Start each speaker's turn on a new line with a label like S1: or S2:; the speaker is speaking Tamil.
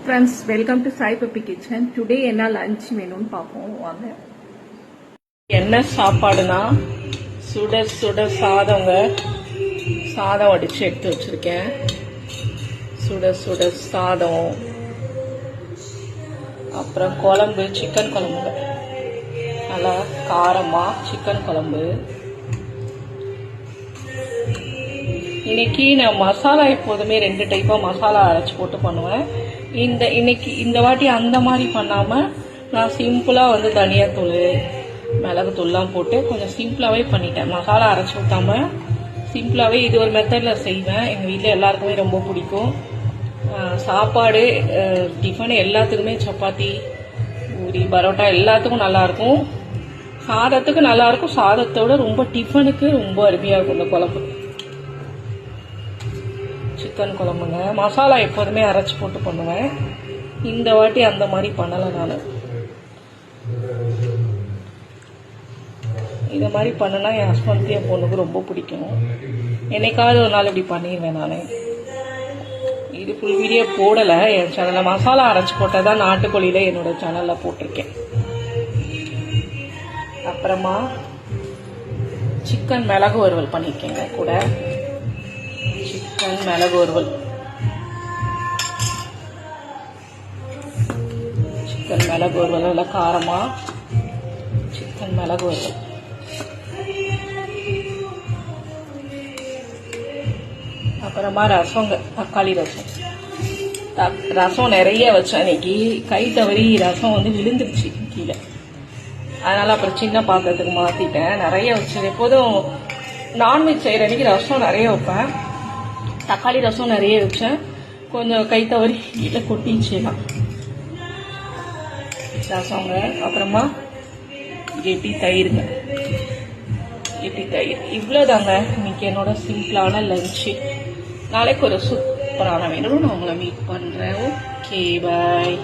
S1: Friends, welcome to Sai Puppy Kitchen. Today என்ன லஞ்ச் வேணும்னு பார்ப்போம் வாங்க. என்ன சாப்பாடுனா சுட சுட சாதங்க. சாதம் வடிச்சு எடுத்து வச்சிருக்கேன். சுட சுட சாதம், அப்புறம் குழம்பு, சிக்கன் குழம்பு, நல்லா காரமா சிக்கன் குழம்பு. இன்னைக்கு நான் மசாலா எப்போதுமே 2 டைப்பா மசாலா அரைச்சு போட்டு பண்ணுவேன். இன்னைக்கு இந்த வாட்டி அந்த மாதிரி பண்ணாம நான் சிம்பிளா தனியாத்தூள், மிளகுத்தூள்லாம் போட்டு கொஞ்சம் சிம்பிளாவே பண்ணிட்டேன். மசாலா அரைச்சு ஊத்தாம சிம்பிளாவே இது ஒரு மெத்தட்ல செய்வேன். எங்க வீட்டுல எல்லாருக்குமே ரொம்ப பிடிக்கும். சாப்பாடு, டிஃபன் எல்லாத்துக்குமே, சப்பாத்தி, பூரி, பரோட்டா எல்லாத்துக்கும் நல்லா இருக்கும். சாதத்துக்கு நல்லா இருக்கும். சாதத்தோட ரொம்ப டிஃபனுக்கு ரொம்ப அருமையா இருக்கும் இந்த குழம்பு. சிக்கன் குழம்புங்க. மசாலா எப்போதுமே அரைச்சி போட்டு பண்ணுவேன். இந்த வாட்டி அந்த மாதிரி பண்ணலை. நான் இந்த மாதிரி பண்ணனா என் ஹஸ்பண்ட்க்கு என் பொண்ணுக்கு ரொம்ப பிடிக்கும். என்னைக்காவது ஒரு நாள் இப்படி பண்ணிடுவேன். நான் இது ஃபுல் வீடியோ போடலை என் சேனலில். மசாலா அரைச்சி போட்டதான் நாட்டுக்கோழியில் என்னோட சேனலில் போட்டிருக்கேன். அப்புறமா சிக்கன் மிளகு வறுவல் பண்ணியிருக்கேங்க கூட. சிக்கன் மிளகு வறுவல், சிக்கன் மிளகு வறுவல் நல்லா காரமா சிக்கன் மிளகு வறுவல். அப்புறமா ரசங்க, தக்காளி ரசம். ரசம் நிறைய வச்சேன். இன்னைக்கு கை தவறி ரசம் விழுந்துருச்சு கீழே. அதனால அப்புறம் சின்ன பாத்திரத்துக்கு மாத்திட்டேன். நிறைய வச்சேன். எப்போதும் நான்வெஜ் செய்யற அன்னைக்கு ரசம் நிறைய வைப்பேன். தக்காளி ரசம் நிறைய வச்சேன். கொஞ்சம் கை தவறி கீழே கொட்டிச்சுலாம் ரசங்க. அப்புறமா கெட்டி தயிருங்க, கெட்டி தயிர். இவ்வளோதாங்க இன்னைக்கு என்னோட சிம்பிளான லஞ்சு. நாளைக்கு ஒரு சூப்பரான வேணும் நான் உங்களை மீட் பண்றேன். ஓகே, பாய்.